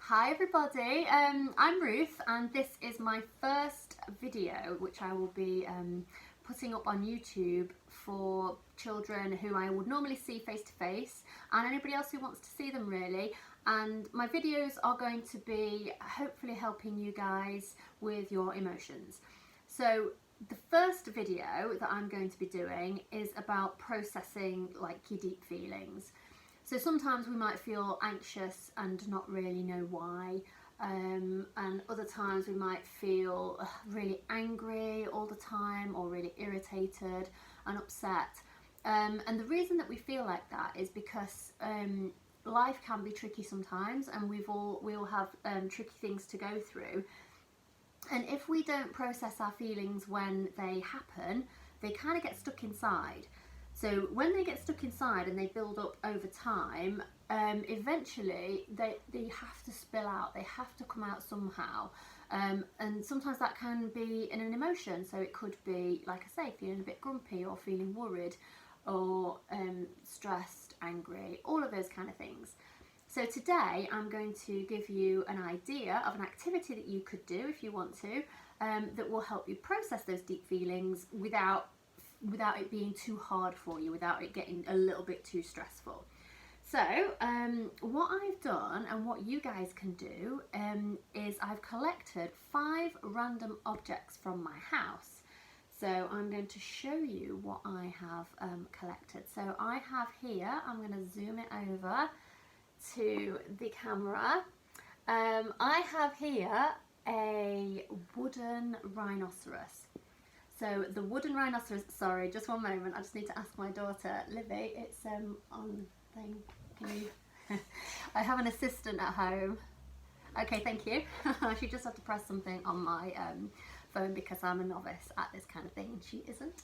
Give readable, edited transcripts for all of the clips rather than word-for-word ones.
Hi everybody, I'm Ruth and this is my first video which I will be putting up on YouTube for children who I would normally see face to face and anybody else who wants to see them really. And my videos are going to be hopefully helping you guys with your emotions. So the first video that I'm going to be doing is about processing like your deep feelings. So sometimes we might feel anxious and not really know why, and other times we might feel really angry all the time or really irritated and upset. And the reason that we feel like that is because life can be tricky sometimes, and we all have tricky things to go through. And if we don't process our feelings when they happen, they kind of get stuck inside. So when they get stuck inside and they build up over time, eventually they have to spill out, they have to come out somehow. And sometimes that can be in an emotion. So it could be, like I say, feeling a bit grumpy or feeling worried or stressed, angry, all of those kind of things. So today I'm going to give you an idea of an activity that you could do if you want to, that will help you process those deep feelings without it being too hard for you, without it getting a little bit too stressful. So what I've done and what you guys can do is I've collected 5 random objects from my house. So I'm going to show you what I have collected. So I have here, I'm going to zoom it over to the camera. I have here a wooden rhinoceros. So the wooden rhinoceros, sorry, just one moment, I just need to ask my daughter, Livy, it's on thing, can you, I have an assistant at home. Okay, thank you. She just had to press something on my phone because I'm a novice at this kind of thing and she isn't.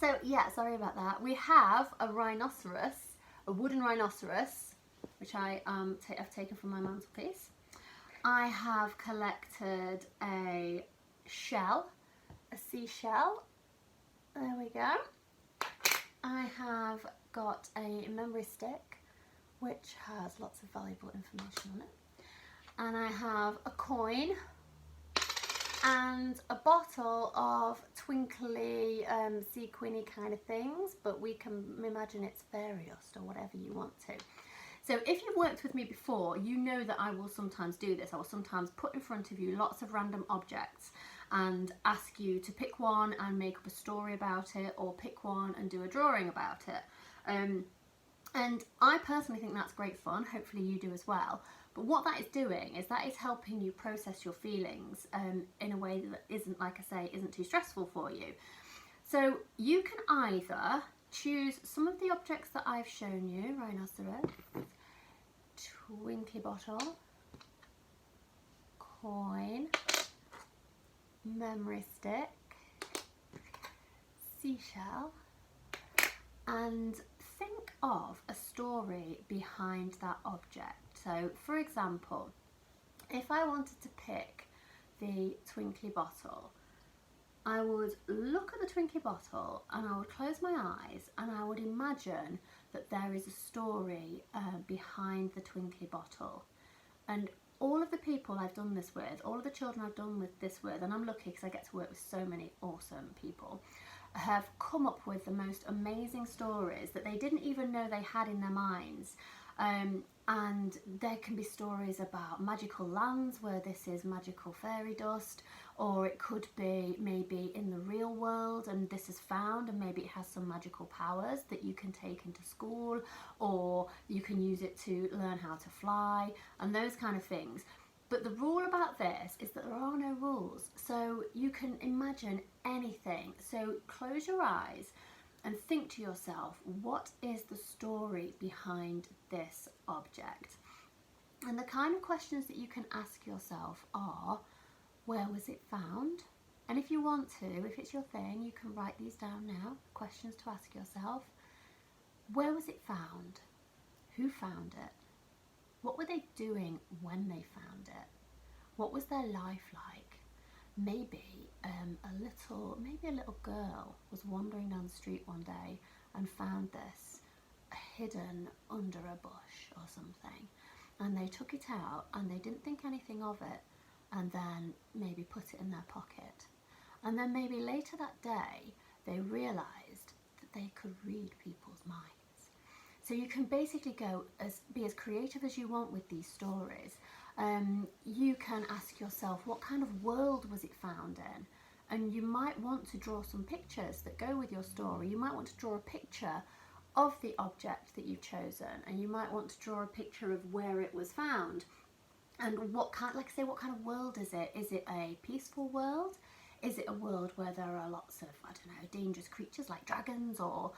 So yeah, sorry about that. We have a rhinoceros, a wooden rhinoceros, which I have taken from my mantelpiece. I have collected a shell, a seashell, there we go. I have got a memory stick which has lots of valuable information on it, and I have a coin and a bottle of twinkly sequiny kind of things, but we can imagine it's fairy dust or whatever you want to. So if you've worked with me before, you know that I will sometimes do this. I will sometimes put in front of you lots of random objects and ask you to pick one and make up a story about it, or pick one and do a drawing about it. And I personally think that's great fun. Hopefully you do as well. But what that is doing is that is helping you process your feelings in a way that isn't, like I say, isn't too stressful for you. So you can either choose some of the objects that I've shown you: rhinoceros, twinkly bottle, coin, memory stick, seashell, and think of a story behind that object. So for example, if I wanted to pick the twinkly bottle, I would look at the twinkly bottle and I would close my eyes and I would imagine that there is a story behind the twinkly bottle. And all of the people I've done this with, all of the children I've done this with, and I'm lucky because I get to work with so many awesome people, have come up with the most amazing stories that they didn't even know they had in their minds. And there can be stories about magical lands where this is magical fairy dust, or it could be maybe in the real world and this is found and maybe it has some magical powers that you can take into school, or you can use it to learn how to fly and those kind of things. But the rule about this is that there are no rules, so you can imagine anything. So close your eyes and think to yourself, what is the story behind this object? And the kind of questions that you can ask yourself are, where was it found? And if you want to, if it's your thing, you can write these down now, questions to ask yourself. Where was it found? Who found it? What were they doing when they found it? What was their life like? Maybe a little girl was wandering down the street one day and found this hidden under a bush or something. and they took it out and they didn't think anything of it, and then maybe put it in their pocket. And then maybe later that day, they realised that they could read people's minds. So you can basically be as creative as you want with these stories. You can ask yourself, what kind of world was it found in? And you might want to draw some pictures that go with your story. You might want to draw a picture of the object that you've chosen, and you might want to draw a picture of where it was found. And what kind of world is it? Is it a peaceful world? Is it a world where there are lots of, I don't know, dangerous creatures like dragons, or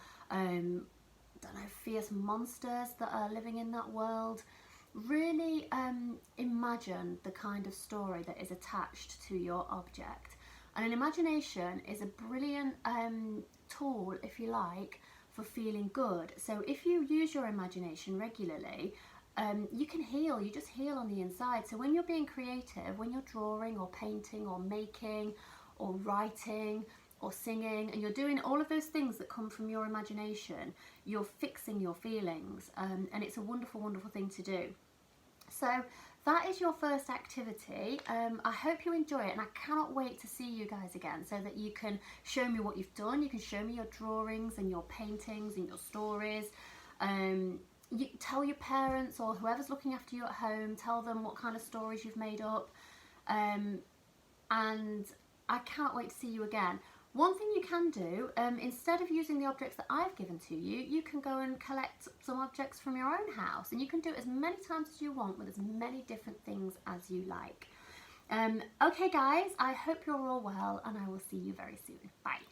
fierce monsters that are living in that world? Really imagine the kind of story that is attached to your object. And an imagination is a brilliant tool, if you like, for feeling good. So if you use your imagination regularly, you can heal. You just heal on the inside. So when you're being creative, when you're drawing or painting or making or writing or singing, and you're doing all of those things that come from your imagination, you're fixing your feelings, and it's a wonderful, wonderful thing to do. So that is your first activity. I hope you enjoy it, and I cannot wait to see you guys again so that you can show me what you've done. You can show me your drawings and your paintings and your stories. You tell your parents or whoever's looking after you at home, tell them what kind of stories you've made up, and I can't wait to see you again. One thing you can do, instead of using the objects that I've given to you, you can go and collect some objects from your own house, and you can do it as many times as you want with as many different things as you like. Okay guys, I hope you're all well, and I will see you very soon. Bye.